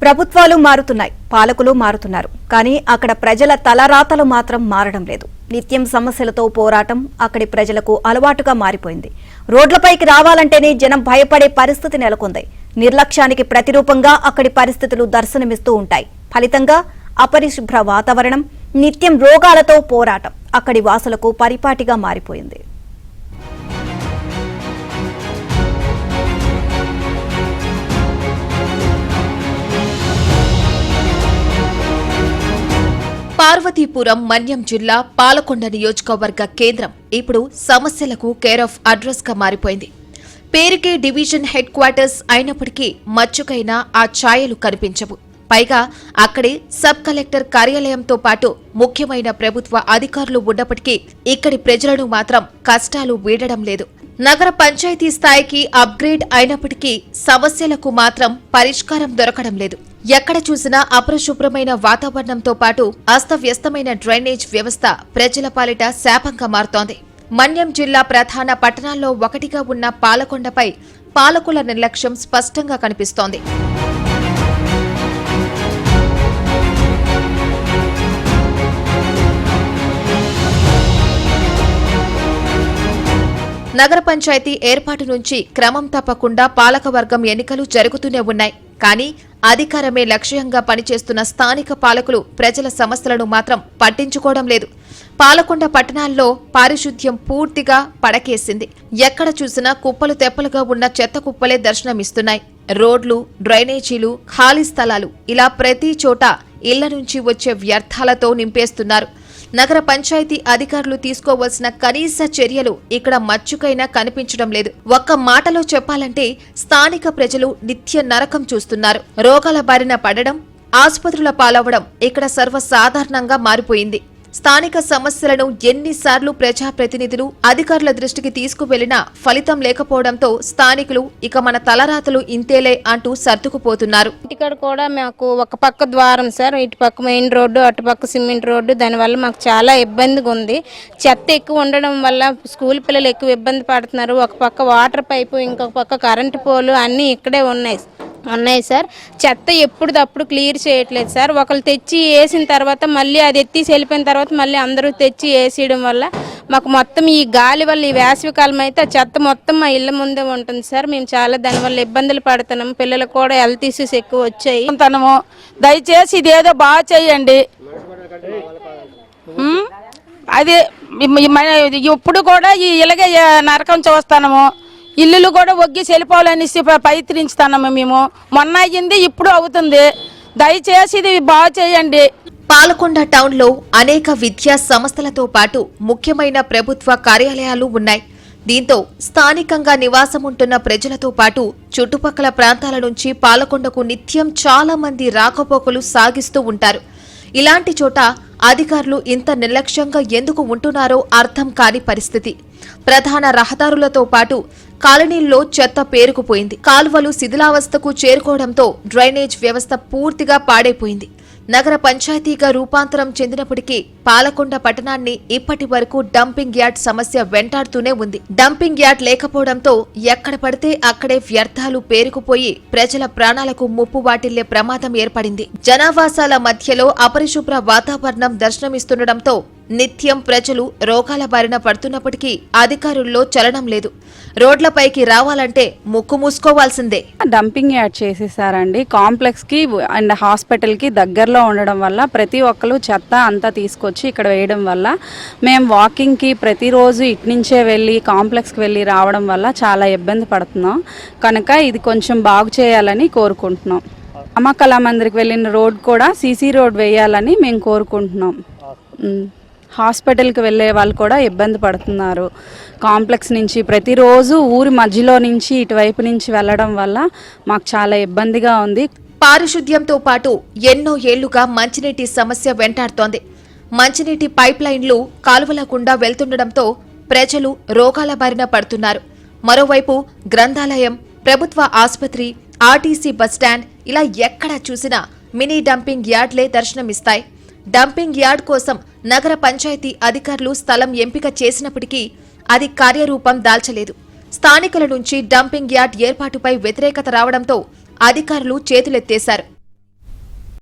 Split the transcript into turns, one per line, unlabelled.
ప్రభుత్వాలు మారుతున్నాయి, పాలకులు మారుతున్నారు. కానీ అక్కడ ప్రజల తలరాతలు మాత్రం మారడం లేదు. నిత్యం సమస్యలతో పోరాటం అక్కడి ప్రజలకు అలవాటుగా మారిపోయింది. రోడ్లపైకి రావాలంటేనే జనం భయపడే పరిస్థితి నెలకొంది. నిర్లక్ష్యానికి ప్రతిరూపంగా అక్కడి పరిస్థితులు దర్శనమిస్తూ ఉంటాయి. ఫలితంగా అపరిశుభ్ర వాతావరణం, నిత్యం రోగాలతో పోరాటం అక్కడి వాసులకు పరిపాటిగా మారిపోయింది.
పార్వతీపురం మన్యం జిల్లా పాలకొండ నియోజకవర్గ కేంద్రం ఇప్పుడు సమస్యలకు కేర్ ఆఫ్ అడ్రస్ గా మారిపోయింది. పేరుకే డివిజన్ హెడ్ క్వార్టర్స్ అయినప్పటికీ మచ్చుకైనా ఆ ఛాయలు కనిపించవు. పైగా అక్కడే సబ్ కలెక్టర్ కార్యాలయంతో పాటు ముఖ్యమైన ప్రభుత్వ అధికారులు ఉన్నప్పటికీ ఇక్కడి ప్రజలను మాత్రం కష్టాలు వీడడం లేదు. నగర పంచాయతీ స్థాయికి అప్గ్రేడ్ అయినప్పటికీ సమస్యలకు మాత్రం పరిష్కారం దొరకడం లేదు. ఎక్కడ చూసినా అపరిశుభ్రమైన వాతావరణంతో పాటు అస్తవ్యస్తమైన డ్రైనేజ్ వ్యవస్థ ప్రజల పాలిట శాపంగా మారుతోంది. మన్యం జిల్లా ప్రధాన పట్టణాల్లో ఒకటిగా ఉన్న పాలకొండపై పాలకుల నిర్లక్ష్యం స్పష్టంగా కనిపిస్తోంది. నగర పంచాయతీ ఏర్పాటు నుంచి క్రమం తప్పకుండా పాలకవర్గం ఎన్నికలు జరుగుతూనే ఉన్నాయి. కానీ అధికారమే లక్ష్యంగా పనిచేస్తున్న స్థానిక పాలకులు ప్రజల సమస్యలను మాత్రం పట్టించుకోవడం లేదు. పాలకొండ పట్టణాల్లో పారిశుద్ధ్యం పూర్తిగా పడకేసింది. ఎక్కడ చూసినా కుప్పలు తెప్పలుగా ఉన్న చెత్త కుప్పలే దర్శనమిస్తున్నాయి. రోడ్లు, డ్రైనేజీలు, ఖాళీ స్థలాలు ఇలా ప్రతి చోట ఇళ్ల నుంచి వచ్చే వ్యర్థాలతో నింపేస్తున్నారు. నగర పంచాయతీ అధికారులు తీసుకోవాల్సిన కనీస చర్యలు ఇక్కడ మచ్చుకైనా కనిపించడం లేదు. ఒక్క మాటలో చెప్పాలంటే స్థానిక ప్రజలు నిత్య నరకం చూస్తున్నారు. రోగాల బారిన పడడం, ఆసుపత్రుల పాలవడం ఇక్కడ సర్వసాధారణంగా మారిపోయింది. స్థానిక సమస్యలను ఎన్నిసార్లు ప్రజాప్రతినిధులు అధికారుల దృష్టికి తీసుకువెళ్లినా ఫలితం లేకపోవడంతో స్థానికులు ఇక మన తలరాతలు ఇంతేలే అంటూ సర్దుకుపోతున్నారు.
ఇక్కడ కూడా మాకు ఒక పక్క ద్వారం సార్, ఇటు పక్క మెయిన్ రోడ్డు, అటు పక్క సిమెంట్ రోడ్డు. దానివల్ల మాకు చాలా ఇబ్బందిగా ఉంది. చెత్త ఎక్కువ ఉండడం వల్ల స్కూల్ పిల్లలు ఎక్కువ ఇబ్బంది పడుతున్నారు. ఒక పక్క వాటర్ పైపు, ఇంకొక పక్క కరెంటు పోలు అన్నీ ఇక్కడే ఉన్నాయి సార్. చెత్త ఎప్పుడప్పుడు క్లియర్ చేయట్లేదు సార్. ఒకళ్ళు తెచ్చి వేసిన తర్వాత మళ్ళీ అది ఎత్తేసి వెళ్ళిపోయిన తర్వాత మళ్ళీ అందరూ తెచ్చి వేసేయడం వల్ల మాకు మొత్తం ఈ గాలి వల్ల ఈ వేసవికాలం అయితే ఆ చెత్త మొత్తం మా ఇళ్ళ ముందే ఉంటుంది సార్. మేము చాలా దానివల్ల ఇబ్బందులు పడుతున్నాము. పిల్లలకు కూడా హెల్త్ ఇష్యూస్ ఎక్కువ వచ్చాయి.
దయచేసి ఇదేదో బాగా చేయండి. అదే ఇప్పుడు కూడా ఈ ఇలాగే నరకం చూస్తాము. ఇల్లులు కూడా ఒగ్గి చెలిపోవాలనేసి ప్రయత్నించుతున్నాము మేము. మొన్న అయ్యింది, ఇప్పుడు అవుతుంది. దయచేసి ఇది బాగా చేయండి.
పాలకొండ టౌన్ లో అనేక విద్యా సంస్థలతో పాటు ముఖ్యమైన ప్రభుత్వ కార్యాలయాలు ఉన్నాయి. దీంతో స్థానికంగా నివాసం ఉంటున్న ప్రజలతో పాటు చుట్టుపక్కల ప్రాంతాల నుంచి పాలకొండకు నిత్యం చాలా మంది రాకపోకలు సాగిస్తూ ఉంటారు. ఇలాంటి చోట అధికారులు ఇంత నిర్లక్ష్యంగా ఎందుకు ఉంటున్నారో అర్థం కాని పరిస్థితి. ప్రధాన రహదారులతో పాటు కాలనీల్లో చెత్త పేరుకుపోయింది. కాలువలు శిథిలావస్థకు చేరుకోవడంతో డ్రైనేజ్ వ్యవస్థ పూర్తిగా పాడైపోయింది. నగర పంచాయతీగా రూపాంతరం చెందినప్పటికీ పాలకొండ పట్టణాన్ని ఇప్పటి వరకు డంపింగ్ యార్డ్ సమస్య వెంటాడుతూనే ఉంది. డంపింగ్ యార్డ్ లేకపోవడంతో ఎక్కడ పడితే అక్కడే వ్యర్థాలు పేరుకుపోయి ప్రజల ప్రాణాలకు ముప్పు వాటిల్లే ప్రమాదం ఏర్పడింది. జనావాసాల మధ్యలో అపరిశుభ్ర వాతావరణం దర్శనమిస్తుండటంతో నిత్యం ప్రజలు రోగాల బారిన పడుతున్నప్పటికీ అధికారుల్లో చలనం లేదు. రోడ్లపైకి రావాలంటే ముక్కు మూసుకోవాల్సిందే.
డంపింగ్ యార్డ్ చేసేసారండి. కాంప్లెక్స్ కి అండ్ హాస్పిటల్ కి దగ్గరలో ఉండడం వల్ల ప్రతి ఒక్కరు చెత్త అంతా తీసుకొచ్చి ఇక్కడ వేయడం వల్ల మేము వాకింగ్ కి ప్రతిరోజు ఇట్నుంచే వెళ్ళి కాంప్లెక్స్ కి వెళ్ళి రావడం వల్ల చాలా ఇబ్బంది పడుతున్నాం. కనుక ఇది కొంచెం బాగు చేయాలని కోరుకుంటున్నాం. అమ్మ కళామందిరికి వెళ్ళిన రోడ్ కూడా సీసీ రోడ్ వేయాలని మేము కోరుకుంటున్నాం. హాస్పిటల్కి వెళ్ళే వాళ్ళు కూడా ఇబ్బంది పడుతున్నారు. కాంప్లెక్స్ నుంచి ప్రతిరోజు ఊరి మధ్యలో నుంచి ఇటువైపు నుంచి వెళ్ళడం వల్ల మాకు చాలా ఇబ్బందిగా ఉంది.
పారిశుద్ధ్యంతో పాటు ఎన్నో ఏళ్లుగా మంచినీటి సమస్య వెంటాడుతోంది. మంచినీటి పైప్ లైన్లు కాలువల గుండా వెళ్తుండటంతో ప్రజలు రోగాల బారిన పడుతున్నారు. మరోవైపు గ్రంథాలయం, ప్రభుత్వ ఆసుపత్రి, ఆర్టీసీ బస్టాండ్ ఇలా ఎక్కడ చూసినా మినీ డంపింగ్ యార్డ్లే దర్శనమిస్తాయి. డంపింగ్ యార్డ్ కోసం నగర పంచాయతీ అధికారులు స్థలం ఎంపిక చేసినప్పటికీ అది కార్యరూపం దాల్చలేదు. స్థానికుల నుంచి డంపింగ్ యార్డ్ ఏర్పాటుపై వ్యతిరేకత రావడంతో అధికారులు చేతులెత్తేశారు.